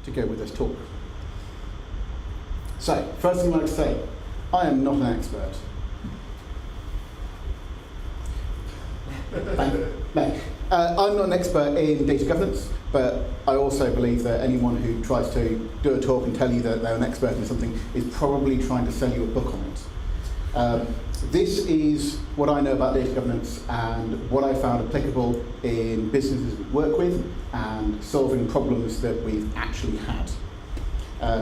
to go with this talk. So, first thing I'd like to say, I am not an expert. No. I'm not an expert in data governance, but I also believe that anyone who tries to do a talk and tell you that they're an expert in something is probably trying to sell you a book on it. This is what I know about data governance and what I found applicable in businesses we work with and solving problems that we've actually had.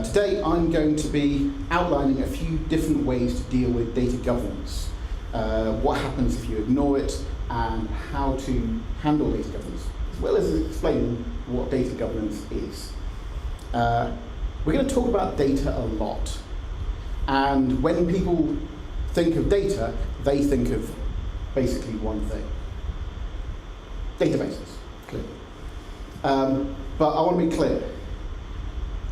Today I'm going to be outlining a few different ways to deal with data governance, what happens if you ignore it, and how to handle data governance, as well as explaining what data governance is. We're going to talk about data a lot, and when people think of data, they think of basically one thing: databases, clearly. But I want to be clear.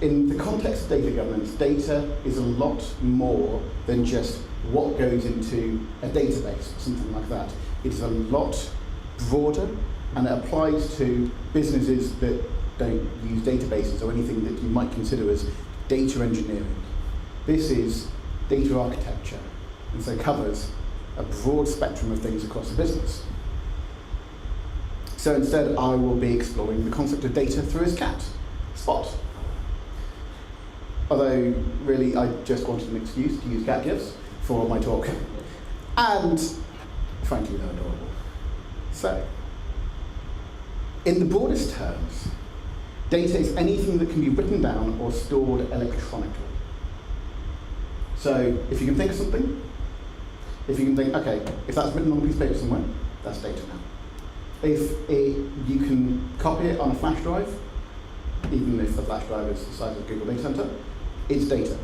In the context of data governance, data is a lot more than just what goes into a database, or something like that. It is a lot broader, and it applies to businesses that don't use databases or anything that you might consider as data engineering. This is data architecture, and so covers a broad spectrum of things across the business. So instead, I will be exploring the concept of data through a SCAT, Spot. Although, really, I just wanted an excuse to use cat gifs for my talk. And, frankly, they're adorable. So, in the broadest terms, data is anything that can be written down or stored electronically. So, if you can think of something, if you can think, okay, if that's written on a piece of paper somewhere, that's data now. If you can copy it on a flash drive, even if the flash drive is the size of Google Data Center, it's data.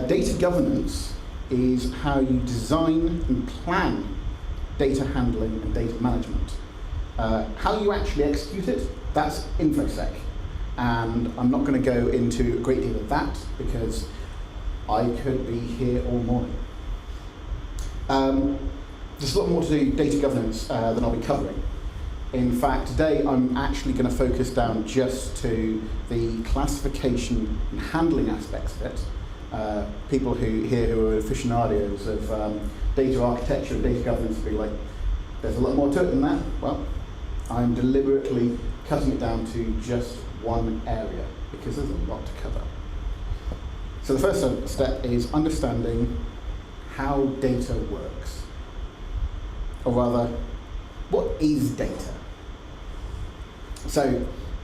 Data governance is how you design and plan data handling and data management. How you actually execute it, that's InfoSec. And I'm not going to go into a great deal of that because I could be here all morning. There's a lot more to do data governance than I'll be covering. In fact, today I'm actually going to focus down just to the classification and handling aspects of it. People who are aficionados of data architecture and data governance will be like, there's a lot more to it than that. Well, I'm deliberately cutting it down to just one area because there's a lot to cover. So the first step is understanding how data works. Or rather, what is data? So,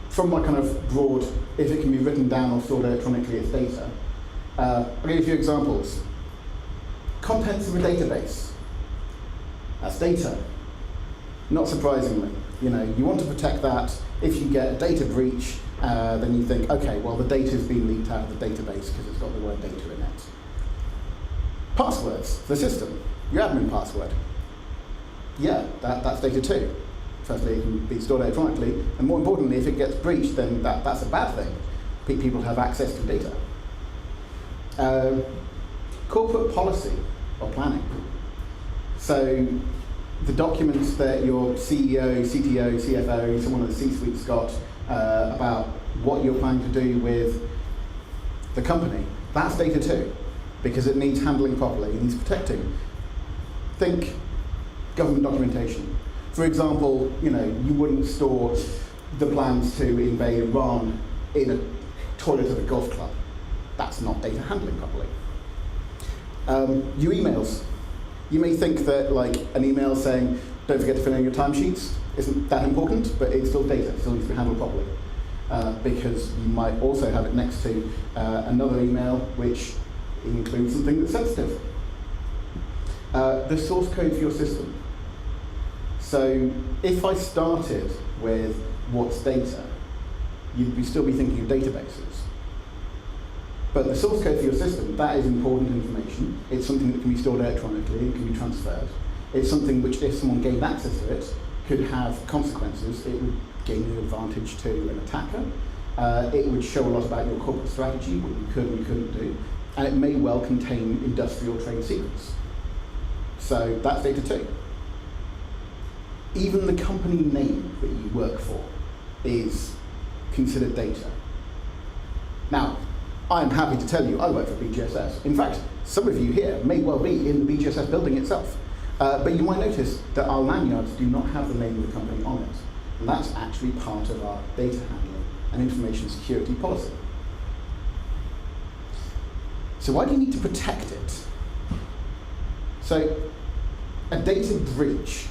from my kind of broad, if it can be written down or stored electronically as data, I'll give you a few examples. Contents of a database. That's data. Not surprisingly, you want to protect that. If you get a data breach, then you think, okay, well the data's been leaked out of the database because it's got the word data in it. Passwords, the system, your admin password. Yeah, that's data too. Firstly, it can be stored electronically, and more importantly, if it gets breached, then that's a bad thing. People have access to data. Corporate policy or planning. So the documents that your CEO, CTO, CFO, someone in the C-suite's got about what you're planning to do with the company, that's data too, because it needs handling properly, it needs protecting. Think government documentation. For example, you wouldn't store the plans to invade Iran in a toilet of a golf club. That's not data handling properly. Your emails. You may think that an email saying, don't forget to fill in your timesheets isn't that important, but it's still data, it still needs to be handled properly. Because you might also have it next to another email which includes something that's sensitive. The source code for your system. So if I started with what's data, you'd still be thinking of databases. But the source code for your system, that is important information. It's something that can be stored electronically and can be transferred. It's something which, if someone gained access to it, could have consequences. It would gain an advantage to an attacker. It would show a lot about your corporate strategy, what you could and couldn't do. And it may well contain industrial trade secrets. So that's data too. Even the company name that you work for is considered data. Now, I'm happy to tell you I work for BJSS. In fact, some of you here may well be in the BJSS building itself. But you might notice that our lanyards do not have the name of the company on it. And that's actually part of our data handling and information security policy. So why do you need to protect it? So a data breach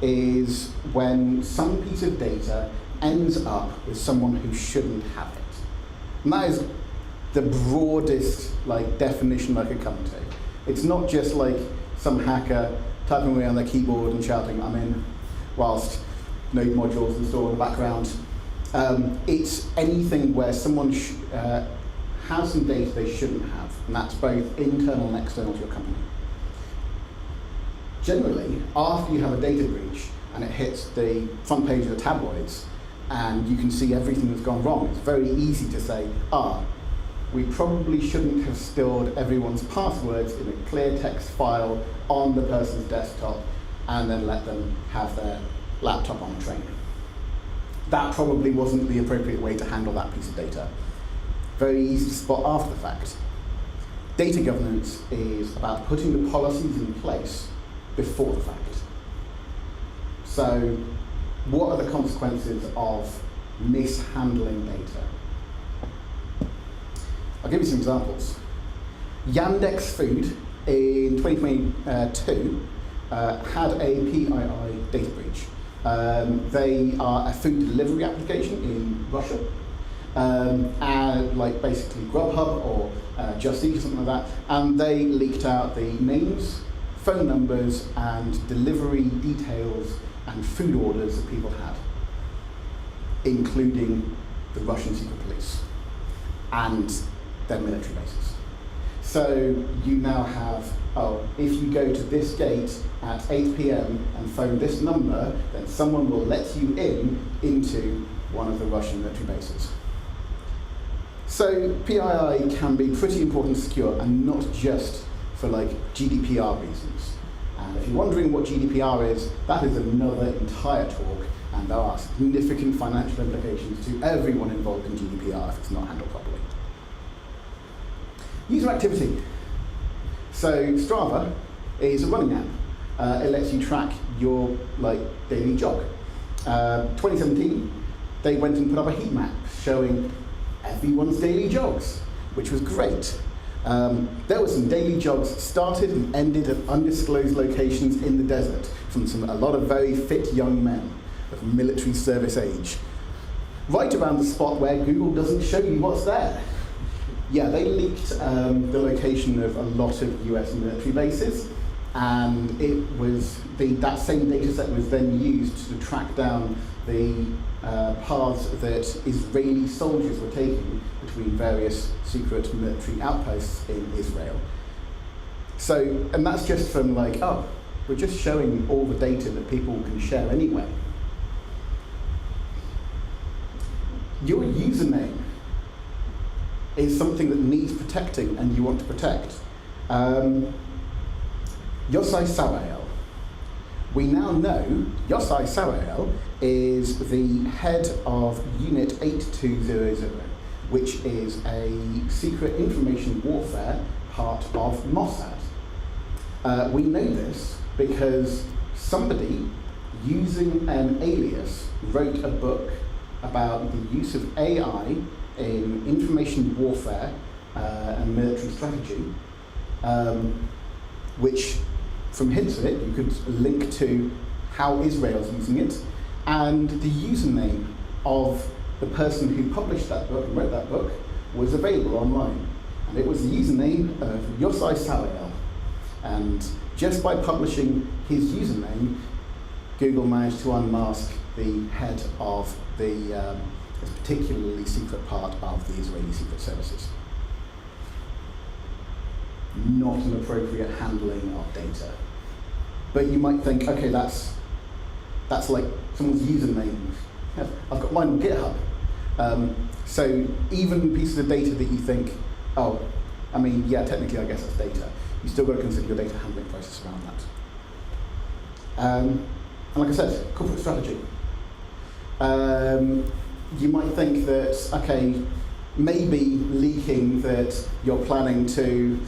is when some piece of data ends up with someone who shouldn't have it. And that is the broadest definition I could come to. It's not just like some hacker typing away on their keyboard and shouting, "I'm in," whilst node modules installed in the background. It's anything where someone has some data they shouldn't have, and that's both internal and external to your company. Generally, after you have a data breach and it hits the front page of the tabloids, and you can see everything that's gone wrong, it's very easy to say, we probably shouldn't have stored everyone's passwords in a clear text file on the person's desktop and then let them have their laptop on a train. That probably wasn't the appropriate way to handle that piece of data. Very easy to spot after the fact. Data governance is about putting the policies in place before the fact. So, what are the consequences of mishandling data? I'll give you some examples. Yandex Food in 2022 had a PII data breach. They are a food delivery application in Russia, like basically Grubhub or Just Eat or something like that, and they leaked out the names, phone numbers, and delivery details and food orders that people had, including the Russian secret police and their military bases. So you now have, if you go to this gate at 8 p.m. and phone this number, then someone will let you into one of the Russian military bases. So PII can be pretty important to secure, and not just for GDPR reasons. And if you're wondering what GDPR is, that is another entire talk, and there are significant financial implications to everyone involved in GDPR if it's not handled properly. User activity. So Strava is a running app. It lets you track your daily jog. 2017, they went and put up a heat map showing everyone's daily jogs, which was great. There were some daily jogs started and ended at undisclosed locations in the desert from a lot of very fit young men of military service age, right around the spot where Google doesn't show you what's there. Yeah, they leaked the location of a lot of US military bases, and that same data set was then used to track down the paths that Israeli soldiers were taking between various secret military outposts in Israel. So, and that's just from we're just showing all the data that people can share anyway. Your username is something that needs protecting and you want to protect. Yosai Sarael. We now know Yosai Sarael is the head of Unit 8200, which is a secret information warfare part of Mossad. We know this because somebody using an alias wrote a book about the use of AI in information warfare and military strategy, which, from hints of it, you could link to how Israel's using it, and the username of the person who published that book and wrote that book was available online. And it was the username of Yosai Sarael. And just by publishing his username, Google managed to unmask the head of the particularly secret part of the Israeli Secret Services. Not an appropriate handling of data. But you might think, okay, that's like someone's username. I've got mine on GitHub. So even pieces of data that you think, technically I guess that's data, you still got to consider your data handling process around that. And like I said, corporate strategy. You might think that, okay, maybe leaking that you're planning to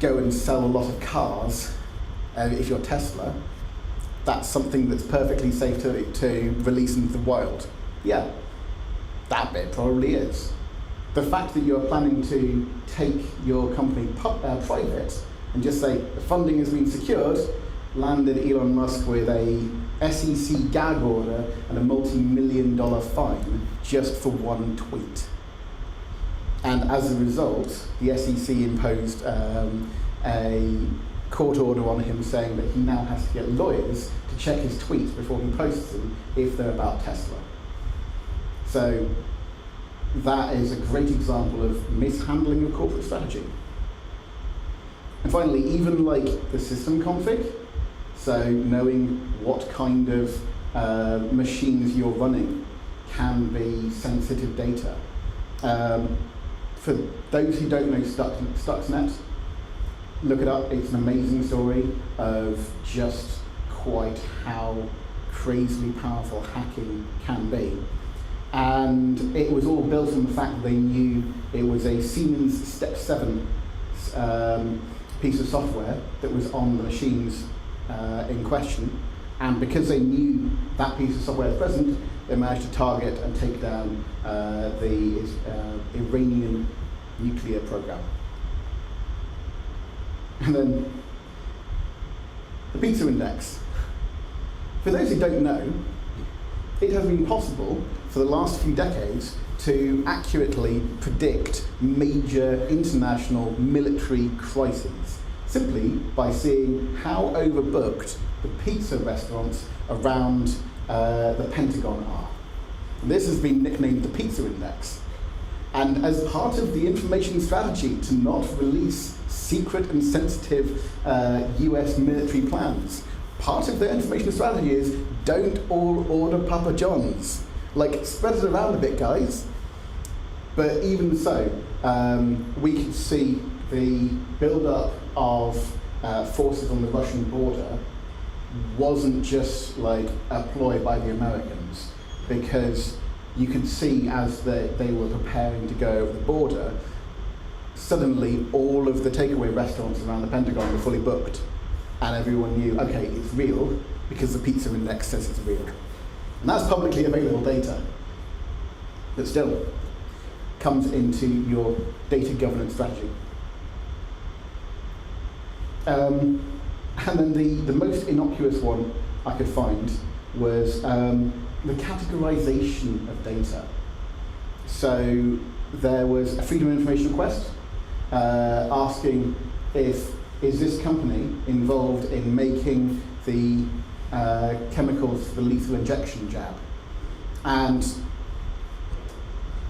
go and sell a lot of cars, if you're Tesla, that's something that's perfectly safe to release into the wild. Yeah, that bit probably is. The fact that you're planning to take your company private and just say the funding has been secured, landed Elon Musk with a SEC gag order and a multi-million-dollar fine just for one tweet. And as a result, the SEC imposed a court order on him saying that he now has to get lawyers to check his tweets before he posts them if they're about Tesla. So that is a great example of mishandling of corporate strategy. And finally, even like the system config, so knowing what kind of machines you're running can be sensitive data. For those who don't know Stuxnet, look it up. It's an amazing story of just quite how crazily powerful hacking can be. And it was all built on the fact that they knew it was a Siemens Step 7 piece of software that was on the machines in question. And because they knew that piece of software was present, they managed to target and take down the Iranian nuclear program. And then the pizza index. For those who don't know, it has been possible for the last few decades to accurately predict major international military crises, simply by seeing how overbooked the pizza restaurants around the Pentagon are. And this has been nicknamed the pizza index. And as part of the information strategy to not release secret and sensitive US military plans, part of their information strategy is don't all order Papa John's. Like, spread it around a bit, guys. But even so, we could see the build-up of forces on the Russian border wasn't just like a ploy by the Americans, because you could see as they were preparing to go over the border, suddenly all of the takeaway restaurants around the Pentagon were fully booked, and everyone knew, okay, it's real because the pizza index says it's real. And that's publicly available data, but still comes into your data governance strategy. And then the most innocuous one I could find was the categorization of data. So there was a Freedom of Information request asking is this company involved in making the chemicals for the lethal injection jab? And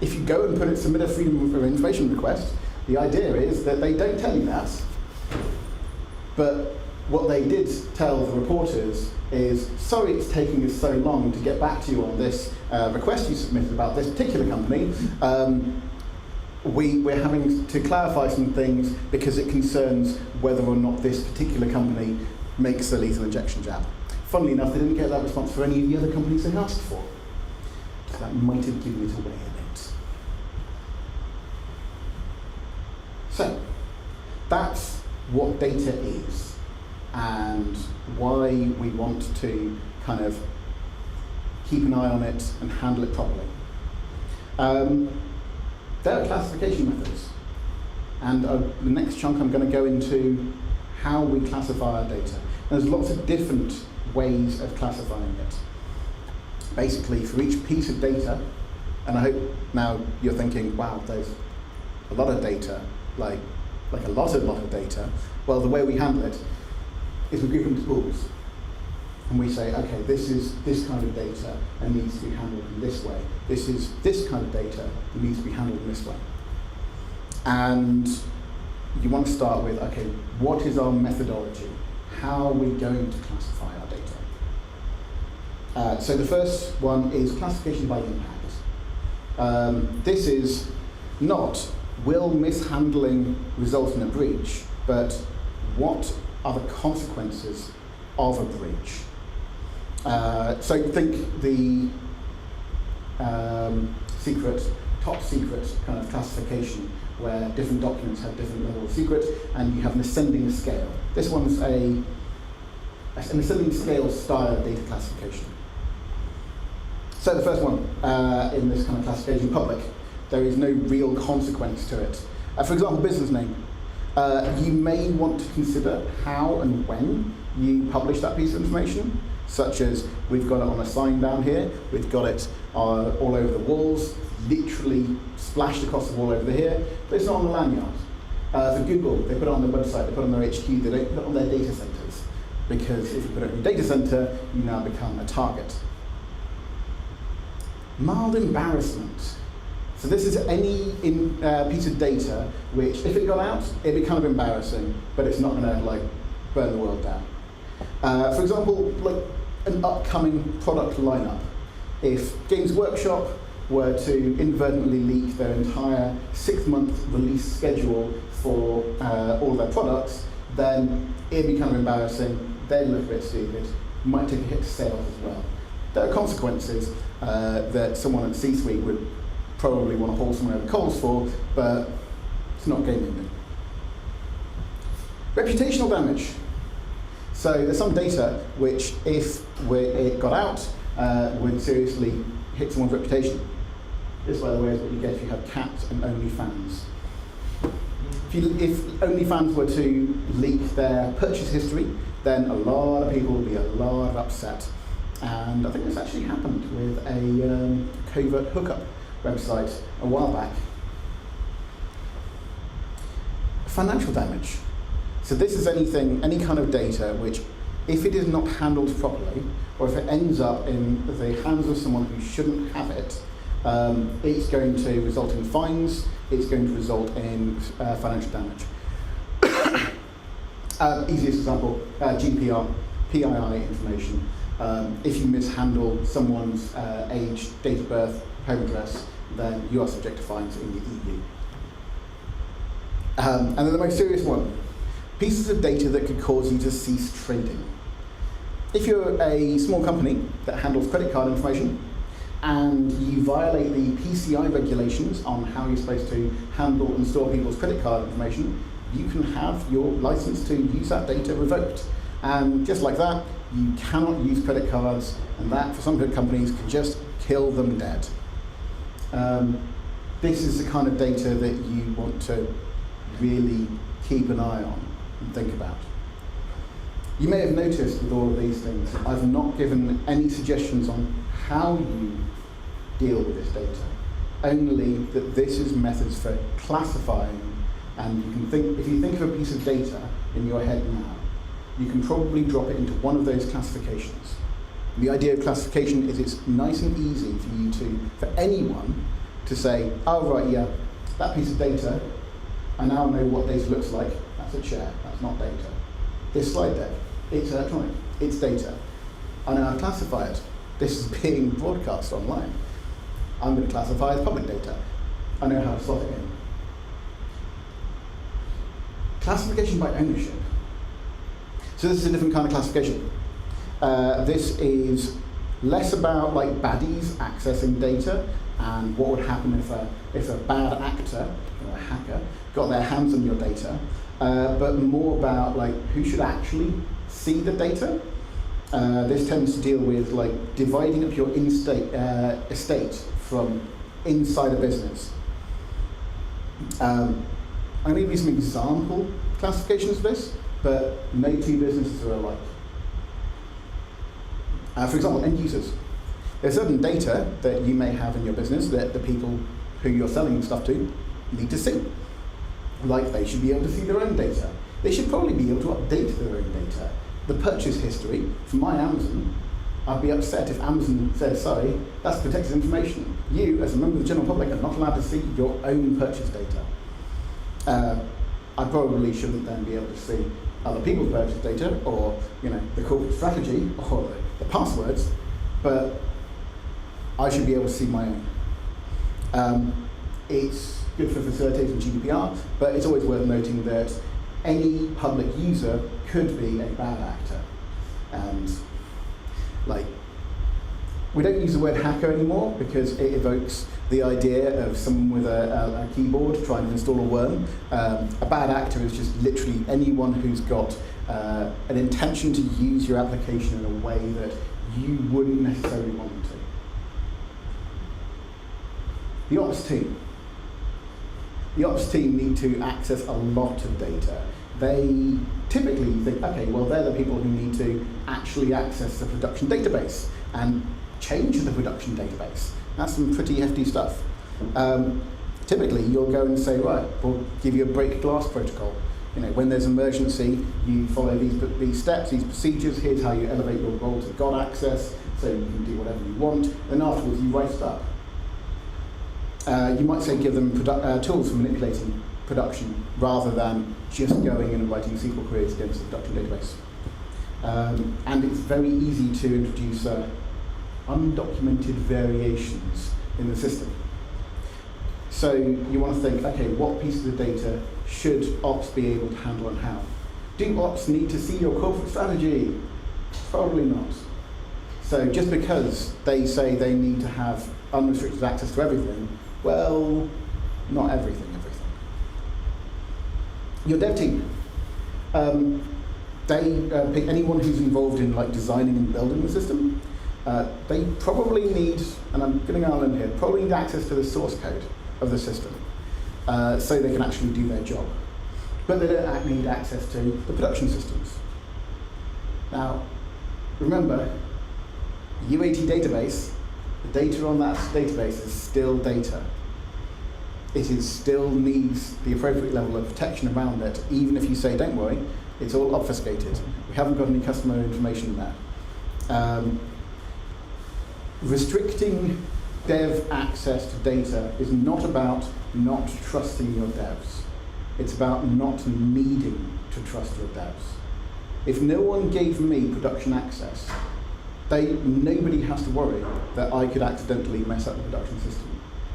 if you go and submit a Freedom of Information request, the idea is that they don't tell you that. But what they did tell the reporters is, sorry it's taking us so long to get back to you on this request you submitted about this particular company. We're having to clarify some things because it concerns whether or not this particular company makes a lethal injection jab. Funnily enough, they didn't get that response for any of the other companies they asked for. So that might have given it away a bit. So, that's what data is and why we want to kind of keep an eye on it and handle it properly. There are classification methods, and the next chunk I'm going to go into how we classify our data. There's lots of different ways of classifying it. Basically, for each piece of data, and I hope now you're thinking, wow, there's a lot of data, like a lot of data. Well, the way we handle it is we group into pools. And we say, okay, this is this kind of data and needs to be handled in this way. This is this kind of data and needs to be handled in this way. And you want to start with, okay, what is our methodology? How are we going to classify our data? So the first one is classification by impact. This is not, will mishandling result in a breach, but what are the consequences of a breach? So think the secret top secret kind of classification where different documents have different levels of secret, and you have an ascending scale. This one's an ascending scale style data classification. So the first one in this kind of classification, public. There is no real consequence to it. For example, business name. You may want to consider how and when you publish that piece of information, such as we've got it on a sign down here, we've got it all over the walls, literally splashed across the wall over here, but it's not on the lanyard. For Google, they put it on their website, they put it on their HQ, they don't put it on their data centers, because if you put it in your data center, you now become a target. Mild embarrassment. So this is any piece of data which, if it got out, it'd be kind of embarrassing, but it's not going to like burn the world down. For example, like an upcoming product lineup. If Games Workshop were to inadvertently leak their entire 6-month release schedule for all their products, then it'd be kind of embarrassing. They'd look a bit stupid. Might take a hit to sales as well. There are consequences that someone at C-suite would probably want to haul someone over coals for, but it's not game ending. Reputational damage. So there's some data which, if it got out, would seriously hit someone's reputation. This, by the way, is what you get if you have cats and OnlyFans. If OnlyFans were to leak their purchase history, then a lot of people would be a lot of upset. And I think this actually happened with a covert hookup website a while back. Financial damage. So this is any kind of data which, if it is not handled properly, or if it ends up in the hands of someone who shouldn't have it, it's going to result in fines, it's going to result in financial damage. Easiest example, GDPR, PII information. If you mishandle someone's age, date of birth, home address, then you are subject to fines in the EU. And then the most serious one, pieces of data that could cause you to cease trading. If you're a small company that handles credit card information, and you violate the PCI regulations on how you're supposed to handle and store people's credit card information, you can have your license to use that data revoked. And just like that, you cannot use credit cards, and that, for some good companies, can just kill them dead. This is the kind of data that you want to really keep an eye on and think about. You may have noticed with all of these things, I've not given any suggestions on how you deal with this data, only that this is methods for classifying, and you can think, if you think of a piece of data in your head now, you can probably drop it into one of those classifications. The idea of classification is it's nice and easy for anyone to say, oh right, yeah, that piece of data, I now know what data looks like, that's a chair, that's not data. This slide deck, it's electronic, it's data. I know how to classify it. This is being broadcast online. I'm going to classify as public data. I know how to slot it in. Classification by ownership. So this is a different kind of classification. This is less about like baddies accessing data and what would happen if a bad actor or a hacker got their hands on your data, but more about like who should actually see the data. This tends to deal with like dividing up your estate from inside a business. I'm going to give you some example classifications of this, but no two businesses are alike. For example, end users. There's certain data that you may have in your business that the people who you're selling stuff to need to see. Like they should be able to see their own data. They should probably be able to update their own data. The purchase history from my Amazon, I'd be upset if Amazon said, sorry, that's protected information. You, as a member of the general public, are not allowed to see your own purchase data. I probably shouldn't then be able to see other people's purchase data, or the corporate strategy, or the passwords, but I should be able to see my own. It's good for facilitating GDPR, but it's always worth noting that any public user could be a bad actor. And We don't use the word hacker anymore because it evokes the idea of someone with a keyboard trying to install a worm. A bad actor is just literally anyone who's got an intention to use your application in a way that you wouldn't necessarily want them to. The ops team. The ops team need to access a lot of data. They typically think, okay, well, they're the people who need to actually access the production database and change the production database. That's some pretty hefty stuff. Typically, you'll go and say, right, we'll give you a break glass protocol. You know, when there's an emergency, you follow these steps, these procedures. Here's how you elevate your role to God access, so you can do whatever you want. Then afterwards, you write it up. You might say give them tools for manipulating production rather than just going and writing SQL queries against the production database. And it's very easy to introduce undocumented variations in the system. So you want to think, okay, what pieces of data should ops be able to handle and how? Do ops need to see your corporate strategy? Probably not. So just because they say they need to have unrestricted access to everything, well, not everything. Your dev team. They pick anyone who's involved in like designing and building the system. They probably need, and I'm getting on in here, probably need access to the source code of the system so they can actually do their job. But they don't need access to the production systems. Now, remember, UAT database, the data on that database is still data. It still needs the appropriate level of protection around it, even if you say, don't worry, it's all obfuscated. We haven't got any customer information there. Restricting dev access to data is not about not trusting your devs. It's about not needing to trust your devs. If no one gave me production access, nobody has to worry that I could accidentally mess up the production system.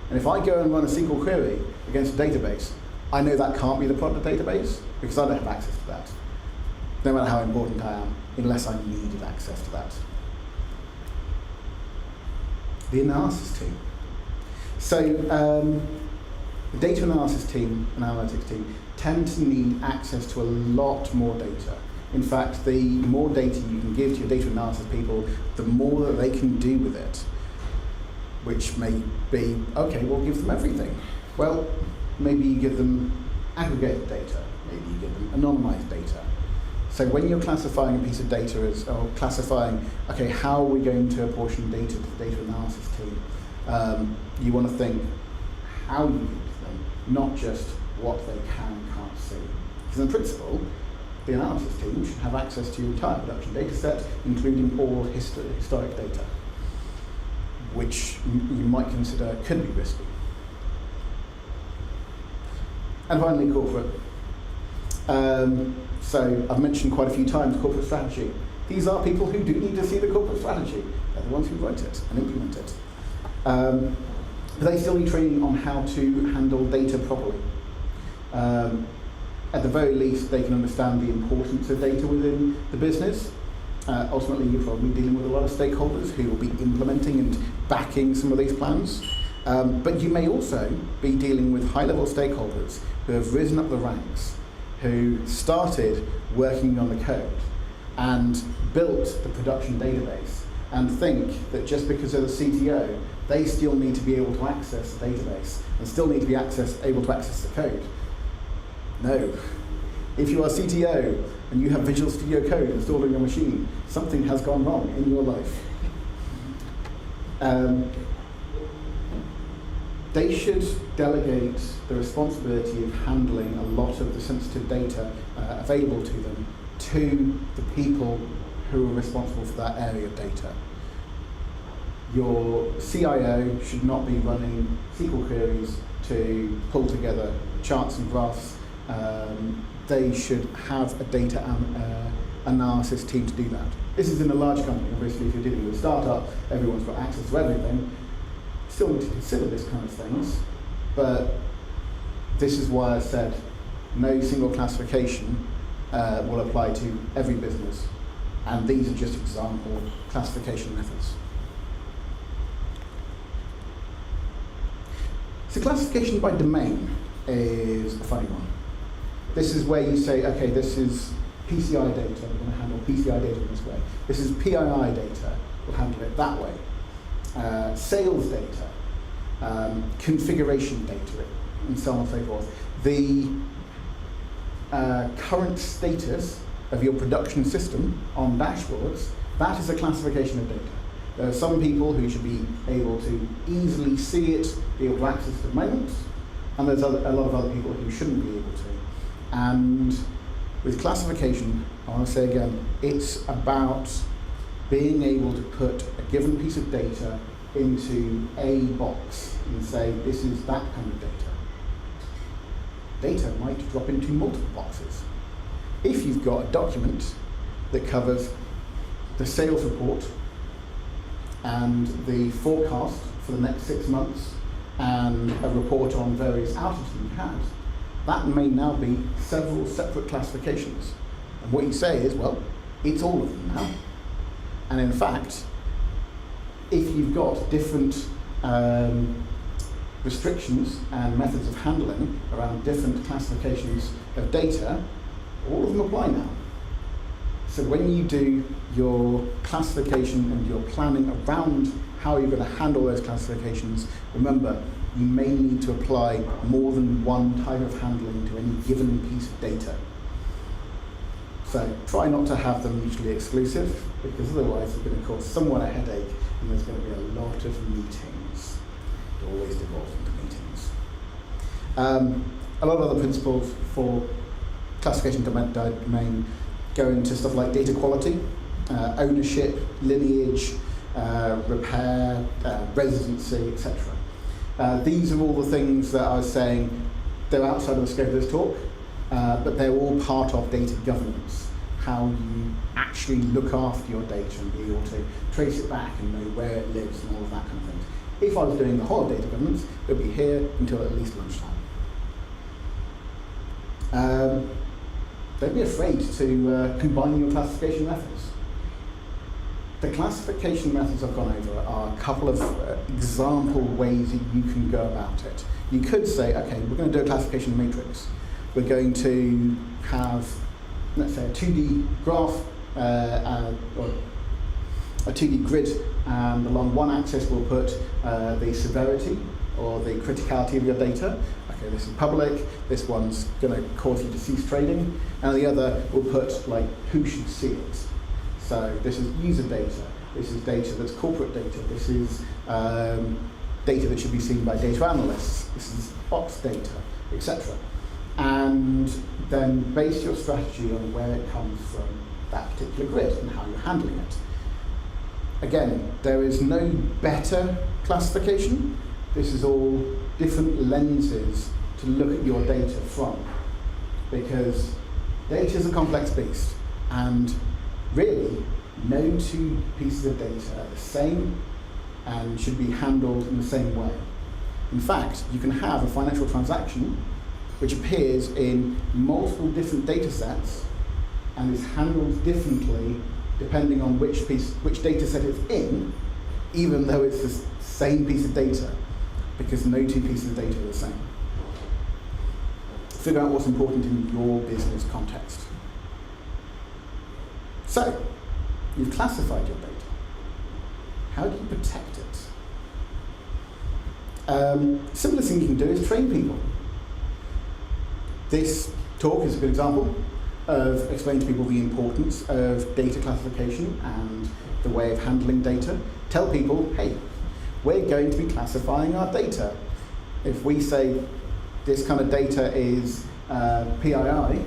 And if I go and run a SQL query against a database, I know that can't be the product database because I don't have access to that, no matter how important I am, unless I needed access to that. The analysis team. So the data analysis team and analytics team tend to need access to a lot more data. In fact, the more data you can give to your data analysis people, the more that they can do with it. Which may be, okay, we'll give them everything. Well, maybe you give them aggregated data, maybe you give them anonymized data. So when you're classifying a piece of data or classifying, okay, how are we going to apportion data to the data analysis team, you want to think how you give them, not just what they can and can't see. Because in principle, the analysis team should have access to your entire production data set, including all historic data, which you might consider could be risky. And finally, corporate. So I've mentioned quite a few times corporate strategy. These are people who do need to see the corporate strategy. They're the ones who write it and implement it. But they still need training on how to handle data properly. At the very least, they can understand the importance of data within the business. Ultimately, you're probably dealing with a lot of stakeholders who will be implementing and backing some of these plans. But you may also be dealing with high-level stakeholders who have risen up the ranks, who started working on the code and built the production database and think that just because they're the CTO, they still need to be able to access the database and still need to be able to access the code. No. If you are CTO and you have Visual Studio Code installed on your machine, something has gone wrong in your life. They should delegate the responsibility of handling a lot of the sensitive data available to them to the people who are responsible for that area of data. Your CIO should not be running SQL queries to pull together charts and graphs. They should have a data analysis team to do that. This is in a large company. Obviously, if you're dealing with a startup, everyone's got access to everything. Still need to consider this kind of things, but this is why I said no single classification will apply to every business, and these are just example classification methods. So classification by domain is a funny one. This is where you say, okay, this is PCI data, we're going to handle PCI data in this way. This is PII data, we'll handle it that way. Sales data, configuration data, and so on and so forth. The current status of your production system on dashboards, that is a classification of data. There are some people who should be able to easily see it, be able to access it at the moment, and there's a lot of other people who shouldn't be able to. And with classification, I want to say again, it's about being able to put a given piece of data into a box and say, this is that kind of data. Data might drop into multiple boxes. If you've got a document that covers the sales report and the forecast for the next 6 months and a report on various outages you've had, that may now be several separate classifications. And what you say is, well, it's all of them now. And in fact, if you've got different restrictions and methods of handling around different classifications of data, all of them apply now. So when you do your classification and your planning around how you're going to handle those classifications, remember, you may need to apply more than one type of handling to any given piece of data. So try not to have them mutually exclusive, because otherwise it's going to cause someone a headache and there's going to be a lot of meetings. It always devolves into meetings. A lot of other principles for classification domain go into stuff like data quality, ownership, lineage, repair, residency, etc. These are all the things that I was saying, they're outside of the scope of this talk, but they're all part of data governance, how you actually look after your data and be able to trace it back and know where it lives and all of that kind of thing. If I was doing the whole of data governance, it would be here until at least lunchtime. Don't be afraid to combine your classification methods. The classification methods I've gone over are a couple of example ways that you can go about it. You could say, okay, we're going to do a classification matrix. We're going to have, let's say, a 2D graph or a 2D grid, and along one axis we'll put the severity or the criticality of your data. Okay, this is public, this one's going to cause you to cease trading, and the other we'll put like who should see it. So this is user data, this is data that's corporate data, this is data that should be seen by data analysts, this is ops data, etc. And then base your strategy on where it comes from that particular grid and how you're handling it. Again, there is no better classification. This is all different lenses to look at your data from, because data is a complex beast, and really no two pieces of data are the same and should be handled in the same way. In fact, you can have a financial transaction which appears in multiple different data sets and is handled differently depending on which data set it's in, even though it's the same piece of data, because no two pieces of data are the same. Figure out what's important in your business context. So, you've classified your data. How do you protect it? Simplest thing you can do is train people. This talk is a good example of explaining to people the importance of data classification and the way of handling data. Tell people, hey, we're going to be classifying our data. If we say this kind of data is PII,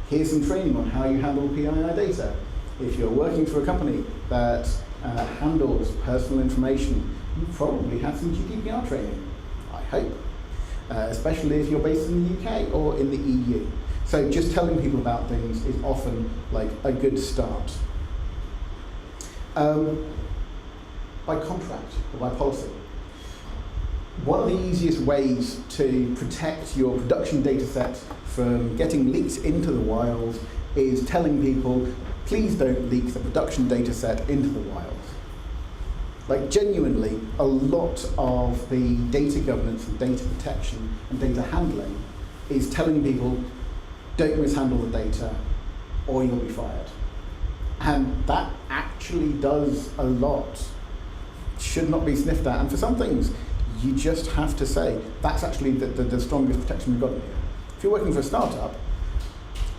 here's some training on how you handle PII data. If you're working for a company that handles personal information, you probably have some GDPR training, I hope. Especially if you're based in the UK or in the EU. So just telling people about things is often like a good start. By contract or by policy. One of the easiest ways to protect your production data set from getting leaked into the wild is telling people, please don't leak the production data set into the wild. Like genuinely, a lot of the data governance and data protection and data handling is telling people, don't mishandle the data or you'll be fired. And that actually does a lot. Should not be sniffed at. And for some things, you just have to say, that's actually the strongest protection we've got in here. If you're working for a startup,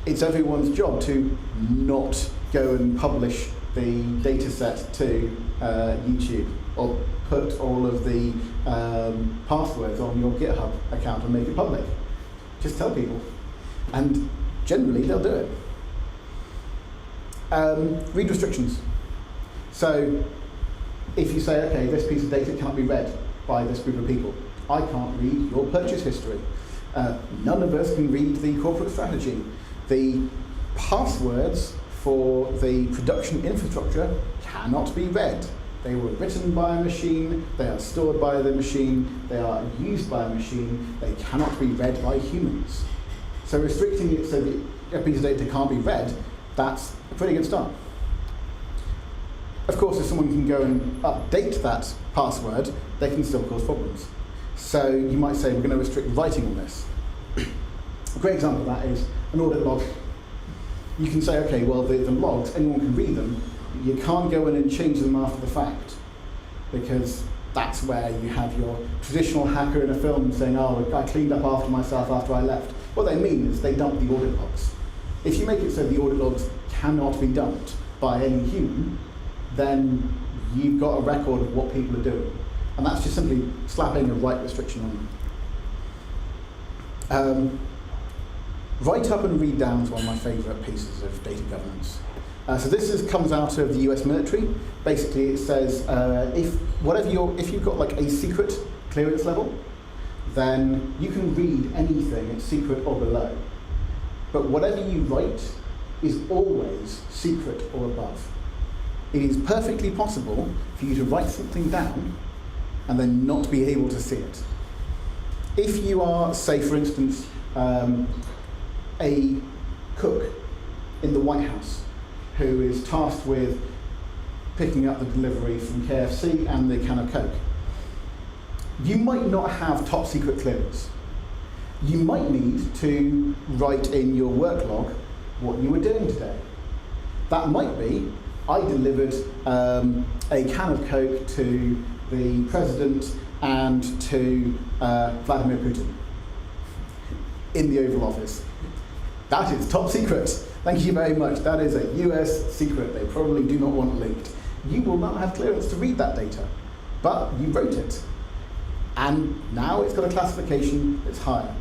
it's everyone's job to not go and publish the data set to YouTube or put all of the passwords on your GitHub account and make it public. Just tell people. And generally, they'll do it. Read restrictions. So if you say, okay, this piece of data cannot be read by this group of people, I can't read your purchase history. None of us can read the corporate strategy. The passwords for the production infrastructure cannot be read. They were written by a machine, they are stored by the machine, they are used by a machine, they cannot be read by humans. So restricting it so that a piece of data can't be read, that's a pretty good start. Of course, if someone can go and update that password, they can still cause problems. So you might say, we're going to restrict writing on this. A great example of that is an audit log. You can say, okay, well, the logs, anyone can read them. You can't go in and change them after the fact, because that's where you have your traditional hacker in a film saying, oh, I cleaned up after myself after I left. What they mean is they dump the audit logs. If you make it so the audit logs cannot be dumped by any human, then you've got a record of what people are doing. And that's just simply slapping a write restriction on them. Write up and read down is one of my favourite pieces of data governance. So this comes out of the US military. Basically, it says if you've got like a secret clearance level, then you can read anything at secret or below. But whatever you write is always secret or above. It is perfectly possible for you to write something down and then not be able to see it. If you are, say for instance, a cook in the White House who is tasked with picking up the delivery from KFC and the can of Coke, you might not have top secret clearance. You might need to write in your work log what you were doing today. That might be, I delivered a can of Coke to the President and to Vladimir Putin in the Oval Office. That is top secret. Thank you very much. That is a US secret. They probably do not want leaked. You will not have clearance to read that data, but you wrote it. And now it's got a classification that's higher.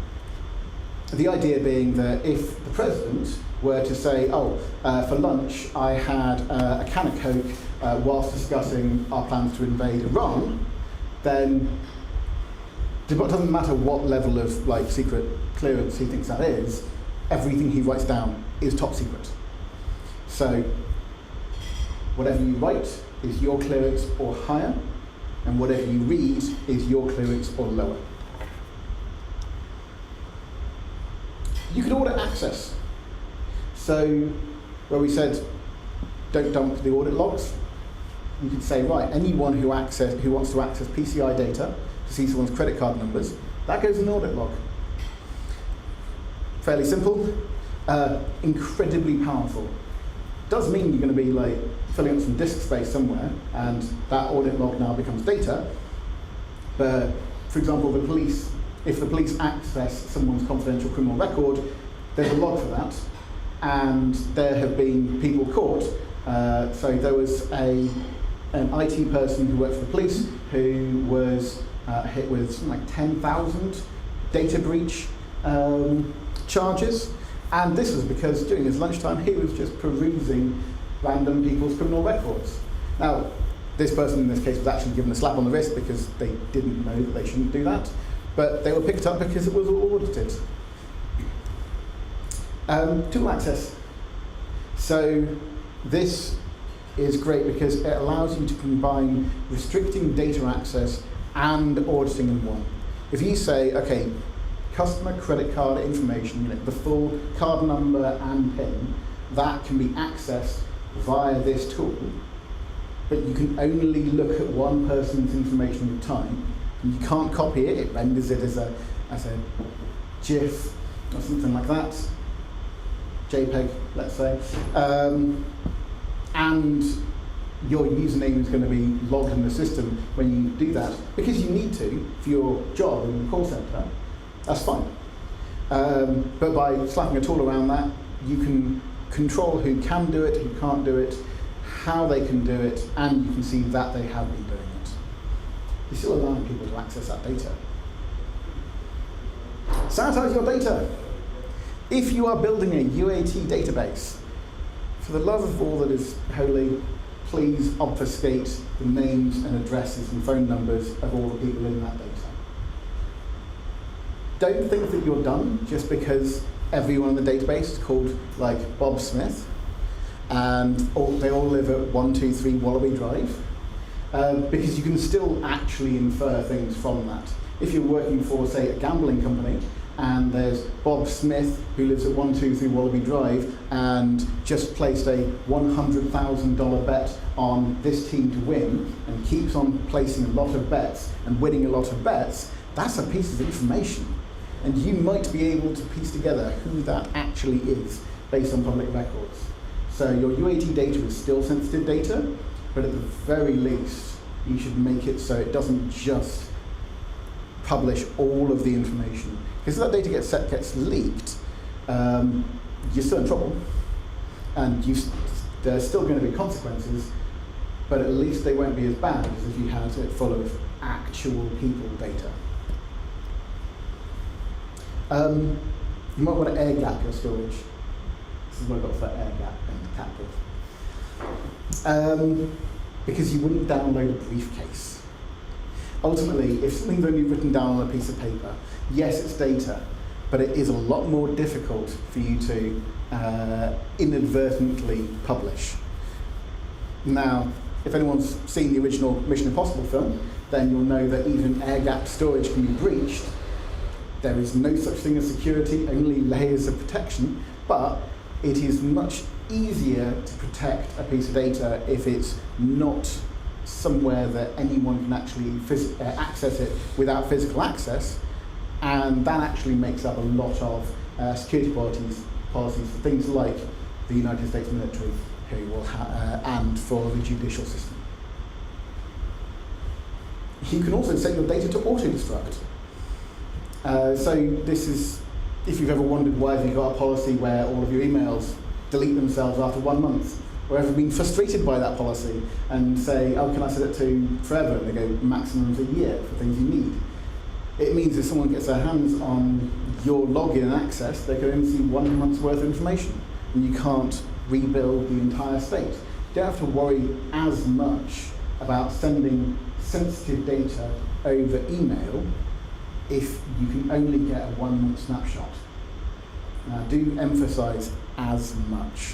The idea being that if the President were to say, oh, for lunch I had a can of Coke whilst discussing our plans to invade Iran, then it doesn't matter what level of like secret clearance he thinks that is, everything he writes down is top secret. So whatever you write is your clearance or higher, and whatever you read is your clearance or lower. You can audit access. So where we said don't dump the audit logs, you can say, right, anyone who wants to access PCI data to see someone's credit card numbers, that goes in the audit log. Fairly simple, incredibly powerful. Does mean you're going to be like filling up some disk space somewhere, and that audit log now becomes data. But for example, the police, if the police access someone's confidential criminal record, there's a log for that, and there have been people caught. So there was an IT person who worked for the police who was hit with something like 10,000 data breach charges, and this was because during his lunchtime he was just perusing random people's criminal records. Now, this person in this case was actually given a slap on the wrist because they didn't know that they shouldn't do that, but they were picked up because it was all audited. Tool access. So this is great because it allows you to combine restricting data access and auditing in one. If you say, okay, customer credit card information, the full card number and PIN, that can be accessed via this tool, but you can only look at one person's information at a time. And you can't copy it. It renders it as a GIF or something like that, JPEG, let's say, and your username is going to be logged in the system when you do that, because you need to for your job in the call center. That's fine. But by slapping a tool around that, you can control who can do it, who can't do it, how they can do it, and you can see that they have been doing it. You're still allowing people to access that data. Sanitize your data. If you are building a UAT database, for the love of all that is holy, please obfuscate the names and addresses and phone numbers of all the people in that data. Don't think that you're done just because everyone in the database is called like Bob Smith and they all live at 123 Wallaby Drive, because you can still actually infer things from that. If you're working for, say, a gambling company, and there's Bob Smith who lives at 123 Wallaby Drive and just placed a $100,000 bet on this team to win and keeps on placing a lot of bets and winning a lot of bets, that's a piece of information. And you might be able to piece together who that actually is based on public records. So your UAT data is still sensitive data, but at the very least, you should make it so it doesn't just publish all of the information. Because if that data gets leaked, you're still in trouble, and there's still going to be consequences, but at least they won't be as bad as if you had it full of actual people data. You might want to air gap your storage. This is what I've got for air gap and captive. Because you wouldn't download a briefcase. Ultimately, if something's only written down on a piece of paper, yes, it's data, but it is a lot more difficult for you to inadvertently publish. Now, if anyone's seen the original Mission Impossible film, then you'll know that even air-gapped storage can be breached. There is no such thing as security, only layers of protection, but it is much easier to protect a piece of data if it's not somewhere that anyone can actually access it without physical access, and that actually makes up a lot of security policies for things like the United States military, who will and for the judicial system. You can also set your data to auto-destruct. So this is, if you've ever wondered why have you got a policy where all of your emails delete themselves after 1 month, or ever been frustrated by that policy and say, oh, can I set it to forever? And they go, maximum of a year for things you need. It means if someone gets their hands on your login and access, they can only see 1 month's worth of information, and you can't rebuild the entire state. You don't have to worry as much about sending sensitive data over email if you can only get a 1 month snapshot. Now, do emphasize as much.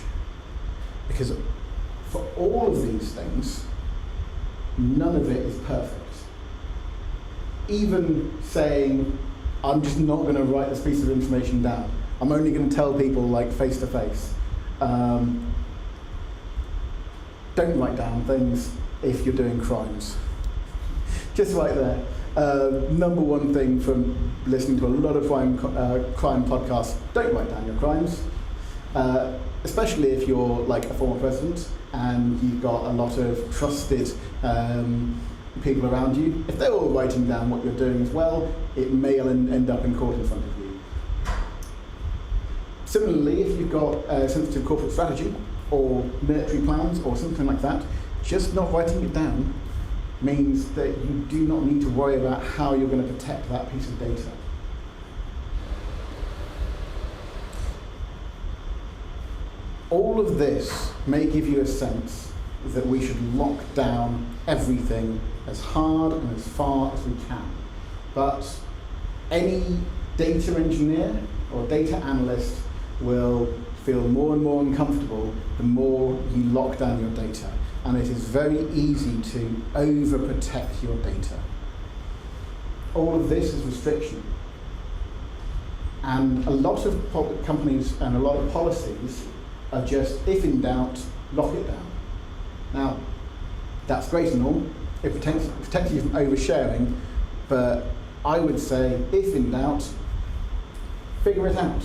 Because for all of these things, none of it is perfect. Even saying, I'm just not going to write this piece of information down. I'm only going to tell people like face to face. Don't write down things if you're doing crimes. Just right there. Number one thing from listening to a lot of crime podcasts, don't write down your crimes. Especially if you're like a former president and you've got a lot of trusted people around you. If they're all writing down what you're doing as well, it may end up in court in front of you. Similarly, if you've got a sensitive corporate strategy or military plans or something like that, just not writing it down means that you do not need to worry about how you're going to protect that piece of data. All of this may give you a sense that we should lock down everything as hard and as far as we can. But any data engineer or data analyst will feel more and more uncomfortable the more you lock down your data. And it is very easy to overprotect your data. All of this is restriction. And a lot of companies and a lot of policies are just, if in doubt, lock it down. Now, That's great and all. It protects you from oversharing, but I would say, if in doubt, figure it out.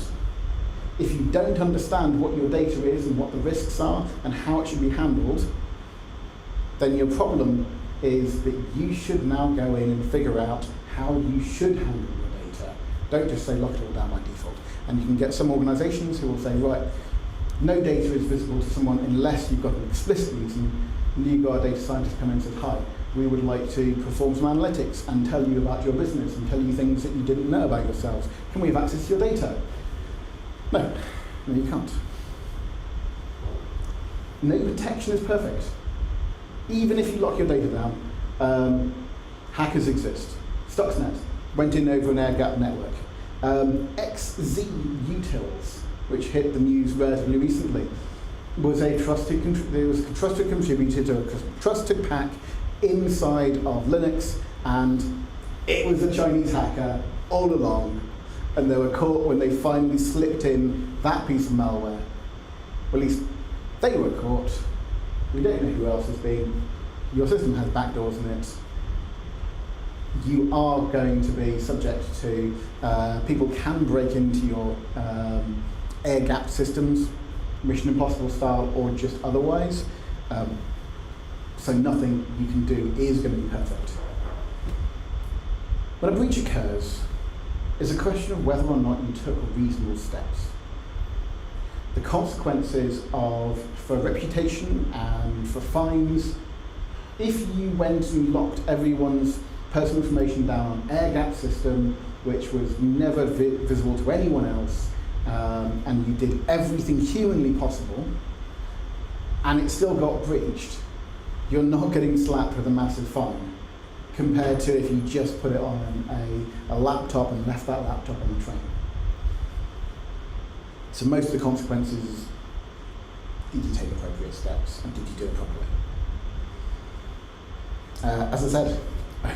If you don't understand what your data is and what the risks are and how it should be handled, then your problem is that you should now go in and figure out how you should handle your data. Don't just say lock it all down by default. And you can get some organizations who will say, right, no data is visible to someone unless you've got an explicit reason. And you've got a data scientist come in and says, hi, we would like to perform some analytics and tell you about your business and tell you things that you didn't know about yourselves. Can we have access to your data? No, you can't. No protection is perfect. Even if you lock your data down, hackers exist. Stuxnet went in over an air-gapped network. XZ-Utils, which hit the news relatively recently, was a trusted contributor to a trusted pack inside of Linux, and it was a Chinese hacker all along, and they were caught when they finally slipped in that piece of malware. Well, at least they were caught. We don't know who else has been. Your system has backdoors in it. You are going to be subject to, people can break into your air-gapped systems, Mission Impossible style or just otherwise. So nothing you can do is going to be perfect. When a breach occurs, it's a question of whether or not you took reasonable steps. The consequences for reputation and for fines, if you went and locked everyone's personal information down on an air-gapped system, which was never visible to anyone else, and you did everything humanly possible, and it still got breached, you're not getting slapped with a massive fine, compared to if you just put it on a laptop and left that laptop on the train. So most of the consequences is, did you take appropriate steps, and did you do it properly? As I said,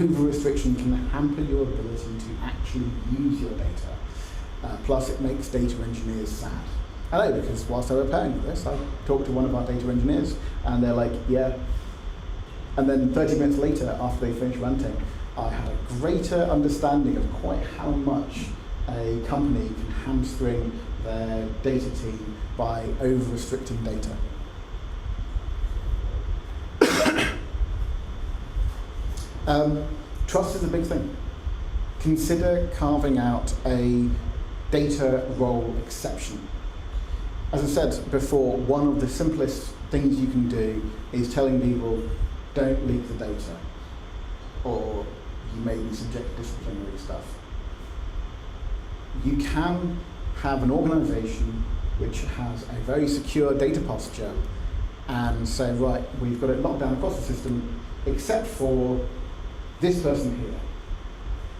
over-restriction can hamper your ability to actually use your data. Plus, it makes data engineers sad. I know, because whilst I was preparing for this, I talked to one of our data engineers, and they're like, yeah. And then 30 minutes later, after they finished ranting, I had a greater understanding of quite how much a company can hamstring their data team by over-restricting data. Trust is a big thing. Consider carving out a data role exception. As I said before, one of the simplest things you can do is telling people, don't leak the data, or you may be subject to disciplinary stuff. You can have an organization which has a very secure data posture and say, right, we've got it locked down across the system, except for this person here.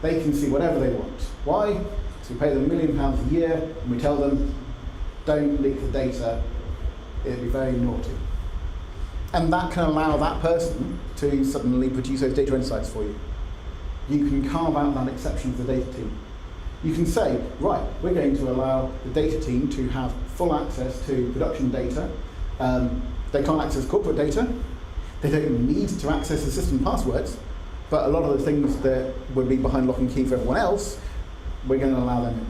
They can see whatever they want. Why? Because we pay them £1 million a year, and we tell them, don't leak the data, it'll be very naughty. And that can allow that person to suddenly produce those data insights for you. You can carve out that exception for the data team. You can say, right, we're going to allow the data team to have full access to production data. They can't access corporate data. They don't need to access the system passwords, but a lot of the things that would be behind lock and key for everyone else, we're going to allow them in.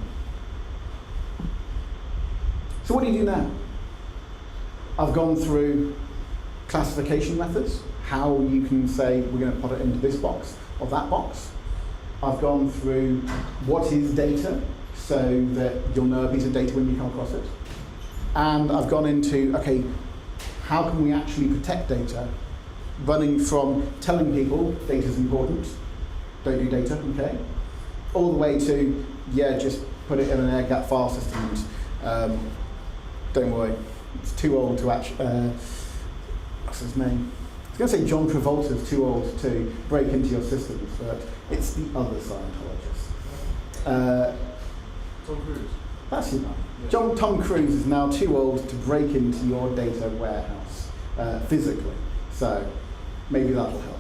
So what do you do now? I've gone through classification methods, how you can say we're going to put it into this box or that box. I've gone through what is data, so that you'll know a piece of data when you come across it. And I've gone into, okay, how can we actually protect data, running from telling people data's important, don't do data, okay, all the way to, yeah, just put it in an air-gapped file system and don't worry, it's too old to actually, what's his name? I was going to say John Travolta's too old to break into your systems, but it's the other Scientologist. Tom Cruise. That's your man. Yeah. Tom Cruise is now too old to break into your data warehouse physically, so maybe that'll help.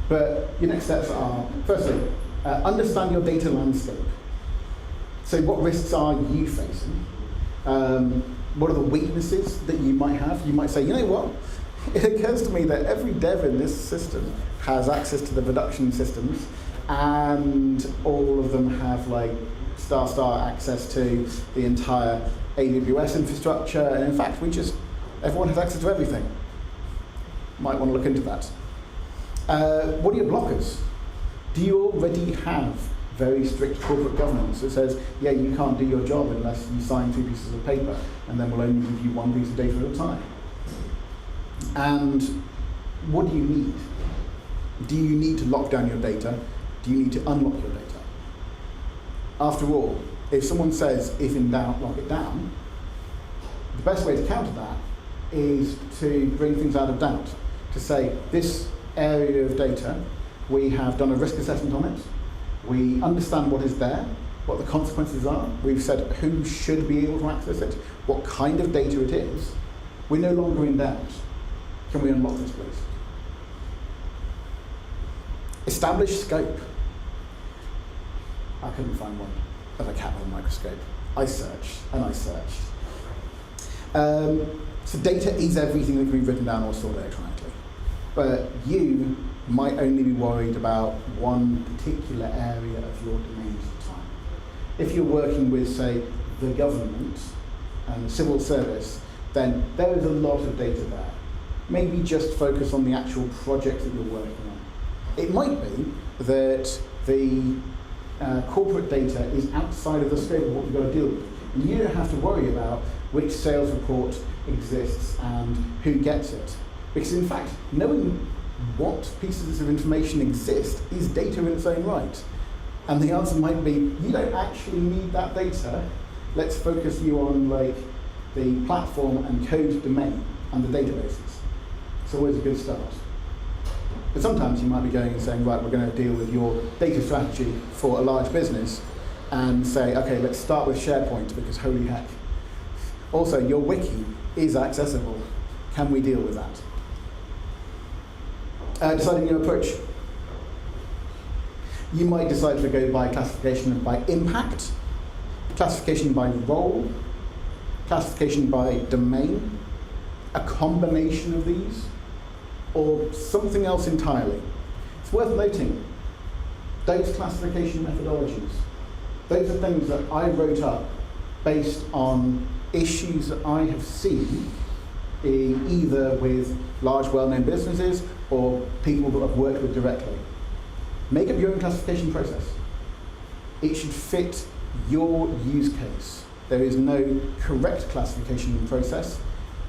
But your next steps are, firstly, understand your data landscape. So what risks are you facing? What are the weaknesses that you might have? You might say, you know what? it occurs to me that every dev in this system has access to the production systems, and all of them have like star access to the entire AWS infrastructure, and in fact, everyone has access to everything. Might want to look into that. What are your blockers? Do you already have very strict corporate governance that says, yeah, you can't do your job unless you sign 2 pieces of paper, and then we'll only give you 1 piece of data at a time? And what do you need? Do you need to lock down your data? Do you need to unlock your data? After all, if someone says, if in doubt, lock it down, the best way to counter that is to bring things out of doubt. To say, this area of data, we have done a risk assessment on it, we understand what is there, what the consequences are, we've said who should be able to access it, what kind of data it is, we're no longer in doubt. Can we unlock this, please? Establish scope. I couldn't find one of a cat with a microscope. I searched, and I searched. So data is everything that can be written down or stored electronically. But you might only be worried about one particular area of your domain at a time. If you're working with, say, the government and the civil service, then there is a lot of data there. Maybe just focus on the actual project that you're working on. It might be that the corporate data is outside of the scope of what you've got to deal with. And you don't have to worry about which sales report exists and who gets it. Because in fact, knowing what pieces of information exist is data in its own right. And the answer might be, you don't actually need that data. Let's focus you on like the platform and code domain and the databases. It's always a good start. But sometimes you might be going and saying, right, we're going to deal with your data strategy for a large business and say, okay, let's start with SharePoint because holy heck. Also, your wiki is accessible. Can we deal with that? Deciding your approach. You might decide to go by classification by impact, classification by role, classification by domain, a combination of these, or something else entirely. It's worth noting, those classification methodologies, those are things that I wrote up based on issues that I have seen either with large well-known businesses or people that I've worked with directly. Make up your own classification process. It should fit your use case. There is no correct classification process,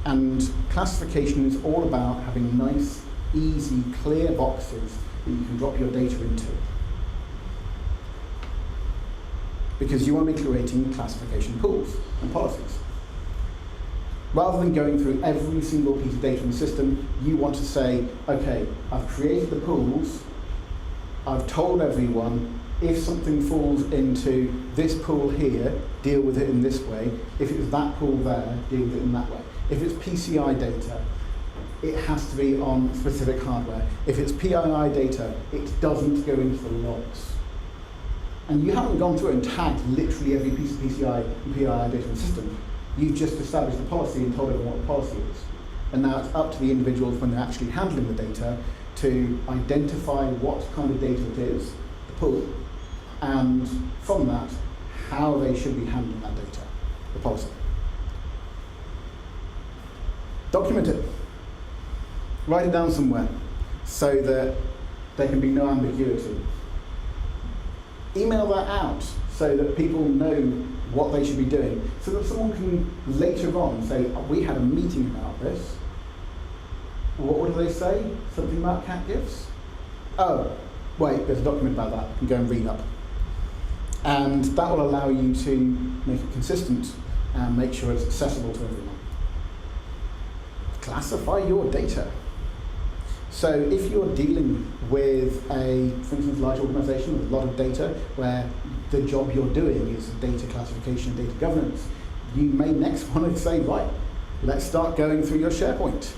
and classification is all about having nice, easy, clear boxes that you can drop your data into. Because you want to be creating classification pools and policies. Rather than going through every single piece of data in the system, you want to say, okay, I've created the pools, I've told everyone, if something falls into this pool here, deal with it in this way. If it's that pool there, deal with it in that way. If it's PCI data, it has to be on specific hardware. If it's PII data, it doesn't go into the logs. And you haven't gone through and tagged literally every piece of PCI and PII data in the system. You've just established the policy and told everyone what the policy is. And now it's up to the individuals when they're actually handling the data to identify what kind of data it is, the pool, and from that, how they should be handling that data, the policy. Document it. Write it down somewhere so that there can be no ambiguity. Email that out so that people know what they should be doing, so that someone can later on say, we had a meeting about this. What do they say? Something about cat gifts? Oh, wait, there's a document about that. You can go and read up. And that will allow you to make it consistent and make sure it's accessible to everyone. Classify your data. So if you're dealing with a, for instance, large organization with a lot of data where the job you're doing is data classification and data governance, you may next want to say, right, let's start going through your SharePoint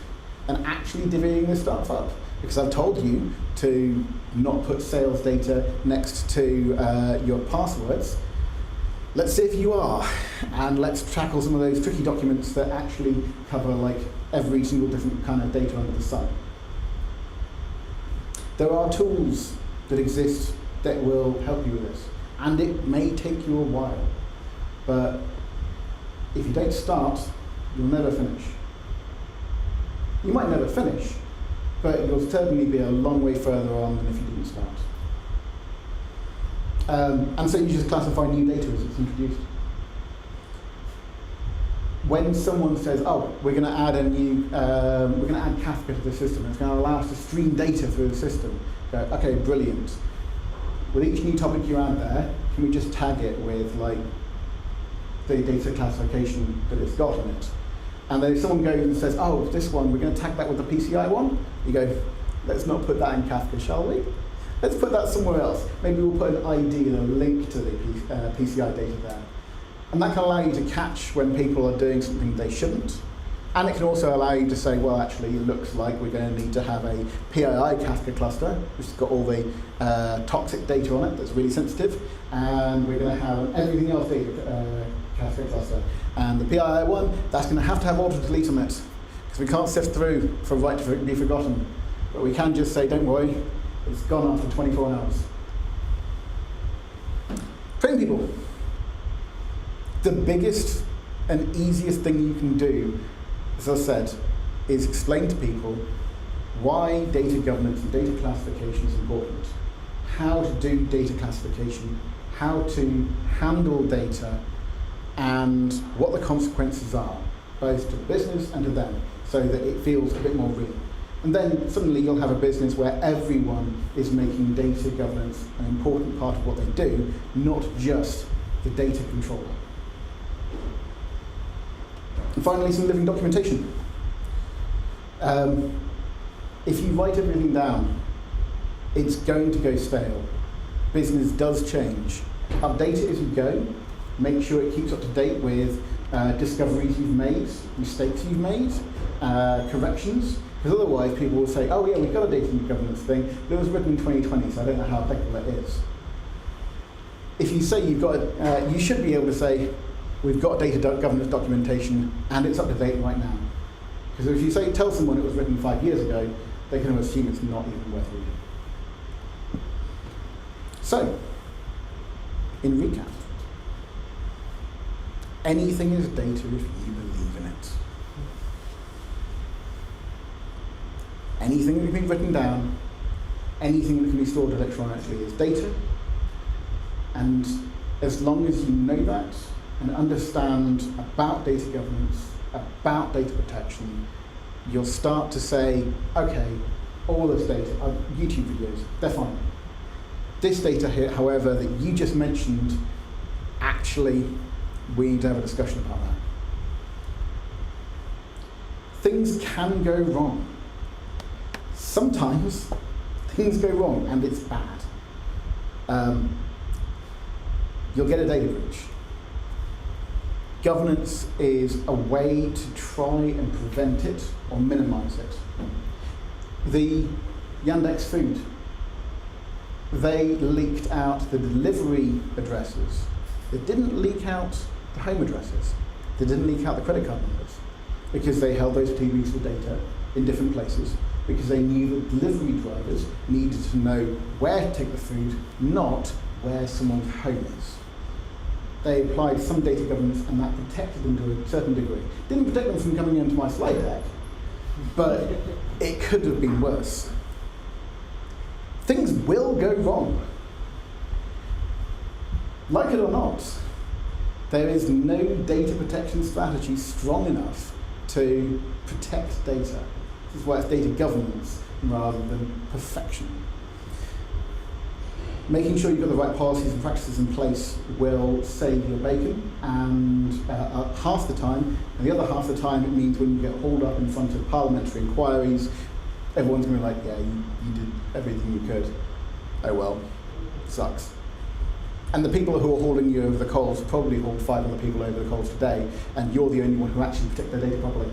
and actually divvying this stuff up. Because I've told you to not put sales data next to your passwords. Let's see if you are, and let's tackle some of those tricky documents that actually cover like every single different kind of data under the sun. There are tools that exist that will help you with this, and it may take you a while, but if you don't start, you'll never finish. You might never finish, but you'll certainly be a long way further on than if you didn't start. And so you just classify new data as it's introduced. When someone says, oh, we're going to add Kafka to the system, it's going to allow us to stream data through the system. Go, okay, brilliant. With each new topic you add there, can we just tag it with like the data classification that it's got in it? And then if someone goes and says, oh, this one, we're going to tag that with the PCI one, you go, let's not put that in Kafka, shall we? Let's put that somewhere else. Maybe we'll put an ID and a link to the PCI data there. And that can allow you to catch when people are doing something they shouldn't. And it can also allow you to say, well, actually, it looks like we're going to need to have a PII Kafka cluster, which has got all the toxic data on it that's really sensitive. And we're going to have an everything else data Kafka cluster. And the PII one, that's going to have auto-delete on it, because we can't sift through for right to be forgotten. But we can just say, don't worry, it's gone after 24 hours. Train people. The biggest and easiest thing you can do, as I said, is explain to people why data governance and data classification is important, how to do data classification, how to handle data, and what the consequences are, both to the business and to them, so that it feels a bit more real. And then suddenly you'll have a business where everyone is making data governance an important part of what they do, not just the data controller. And finally, some living documentation. If you write everything down, it's going to go stale. Business does change. Update it as you go. Make sure it keeps up to date with discoveries you've made, mistakes you've made, corrections. Because otherwise people will say, oh yeah, we've got a data governance thing, but it was written in 2020, so I don't know how applicable it is. If you say you've got you should be able to say, we've got data governance documentation and it's up to date right now. Because if you tell someone it was written 5 years ago, they can assume it's not even worth reading. So, in recap, anything is data if you believe in it. Anything that can be written down, anything that can be stored electronically is data. And as long as you know that and understand about data governance, about data protection, you'll start to say, okay, all this data, YouTube videos, they're fine. This data here, however, that you just mentioned, actually, we need to have a discussion about that. Things can go wrong. Sometimes things go wrong and it's bad. You'll get a data breach. Governance is a way to try and prevent it or minimize it. The Yandex food, they leaked out the delivery addresses. They didn't leak out the home addresses. They didn't leak out the credit card numbers, because they held those two pieces of data in different places, because they knew that delivery drivers needed to know where to take the food, not where someone's home is. They applied some data governance and that protected them to a certain degree. Didn't protect them from coming into my slide deck, but it could have been worse. Things will go wrong. Like it or not, there is no data protection strategy strong enough to protect data. This is why it's data governance rather than perfection. Making sure you've got the right policies and practices in place will save your bacon, and half the time, and the other half the time it means when you get hauled up in front of parliamentary inquiries, everyone's going to be like, yeah, you did everything you could. Oh well, sucks. And the people who are hauling you over the coals probably hauled 5 other people over the coals today, and you're the only one who actually protect their data properly.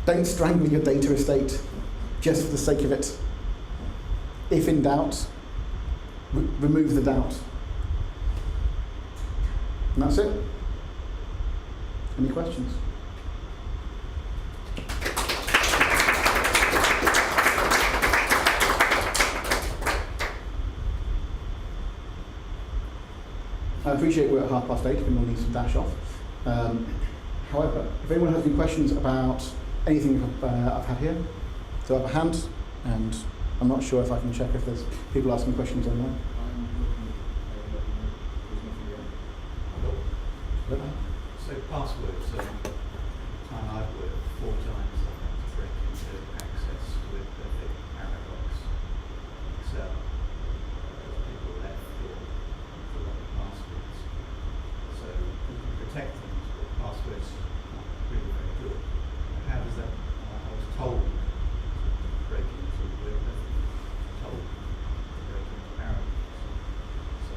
Don't strangle your data estate just for the sake of it. If in doubt, remove the doubt. And that's it. Any questions? I appreciate we're at 8:30, if anyone needs to dash off. However, if anyone has any questions about anything I've had here, so I have a hand, and I'm not sure if I can check if there's people asking questions online. So passwords, time I've worked 4 times I've had to break into access with the paradox Excel. People left or forgotten passwords. So you can protect things, but passwords are not really very good. How does that, I was told to break into with told to break into paradox. So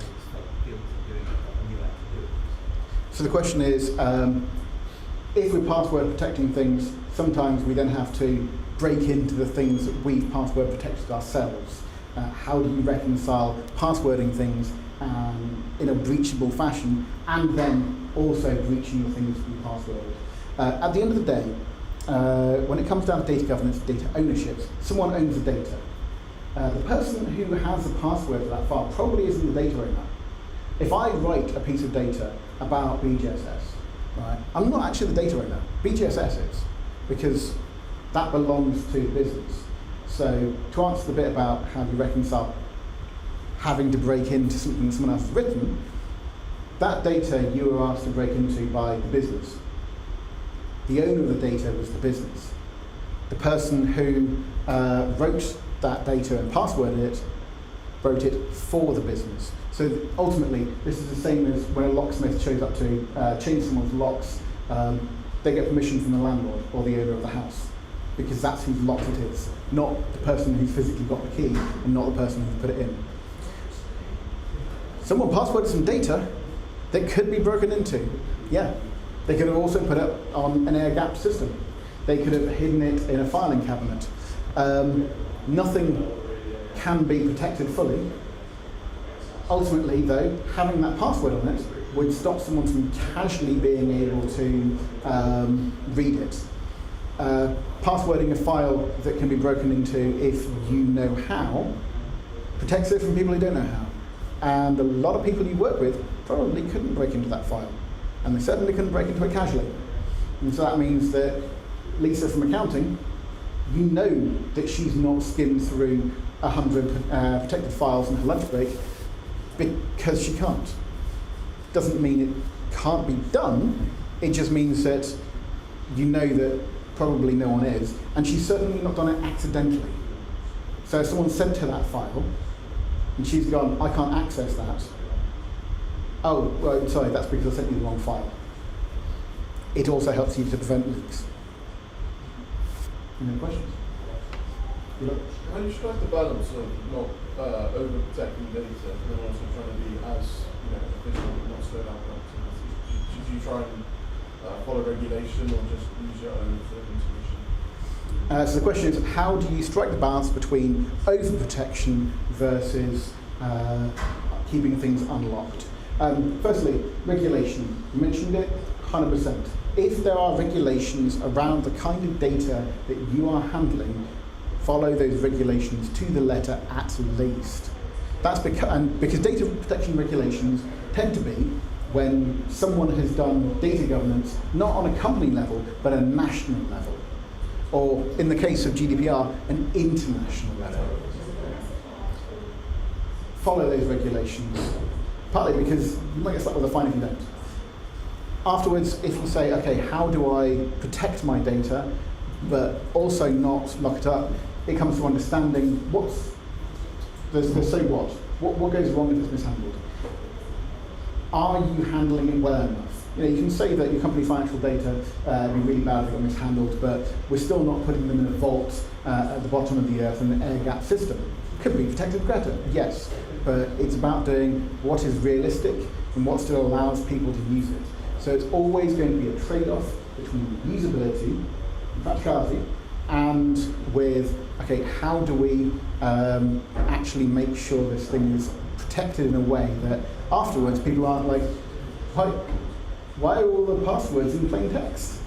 I just felt guilty doing it, but I knew how to do it. So the question is, if we're password protecting things, sometimes we then have to break into the things that we've password protected ourselves. How do you reconcile passwording things in a breachable fashion and then also breaching the things that you passworded? At the end of the day, when it comes down to data governance, data ownership, someone owns the data. The person who has the password to that file probably isn't the data owner. If I write a piece of data about BJSS, right, I'm not actually the data owner. BJSS is, because that belongs to the business. So to answer the bit about how you reconcile having to break into something that someone else has written, that data you were asked to break into by the business. The owner of the data was the business. The person who wrote that data and passworded it, wrote it for the business. So ultimately, this is the same as when a locksmith shows up to change someone's locks. They get permission from the landlord or the owner of the house, because that's whose locks it is, not the person who's physically got the key and not the person who put it in. Someone passworded some data that could be broken into. Yeah, they could have also put it on an air-gapped system. They could have hidden it in a filing cabinet. Nothing can be protected fully. Ultimately, though, having that password on it would stop someone from casually being able to read it. Passwording a file that can be broken into if you know how protects it from people who don't know how. And a lot of people you work with probably couldn't break into that file. And they certainly couldn't break into it casually. And so that means that Lisa from accounting, you know that she's not skimmed through 100 protected files in her lunch break because she can't. Doesn't mean it can't be done, it just means that you know that probably no one is, and she's certainly not done it accidentally. So if someone sent her that file, and she's gone, I can't access that. Oh, well, sorry, that's because I sent you the wrong file. It also helps you to prevent leaks. Any questions? How do you strike the balance of not overprotecting data and then also trying to be as efficient and not slow down productivity? Should you try and follow regulation or just use your own sort of intuition? So the question is, how do you strike the balance between overprotection versus keeping things unlocked? Firstly, regulation. You mentioned it, 100%. If there are regulations around the kind of data that you are handling, follow those regulations to the letter at least. That's because data protection regulations tend to be when someone has done data governance not on a company level, but a national level. Or in the case of GDPR, an international level. Follow those regulations, partly because you might get slapped with a fine if you don't. Afterwards, if you say, okay, how do I protect my data, but also not lock it up, it comes to understanding the so what goes wrong if it's mishandled. Are you handling it well enough? You can say that your company financial data would be really bad if it got mishandled, but we're still not putting them in a vault at the bottom of the earth in an air-gap system. Could be protected better, yes, but it's about doing what is realistic and what still allows people to use it. So it's always going to be a trade-off between usability and practicality and with, okay, how do we actually make sure this thing is protected in a way that afterwards people aren't like, Why are all the passwords in plain text?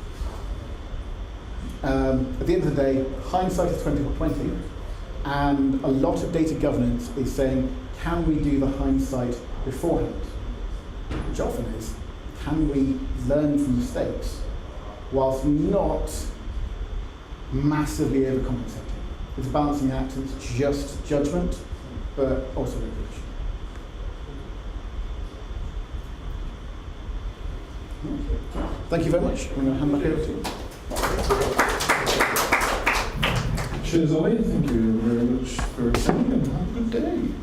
At the end of the day, hindsight is 20/20, and a lot of data governance is saying, can we do the hindsight beforehand? Which often is, can we learn from mistakes whilst not massively overcompensating? It's a balancing act, and it's just judgment, but also regulation. Thank you very much. I'm going to hand back over to you. Cheers, Ollie. Thank you very much for attending, and have a good day.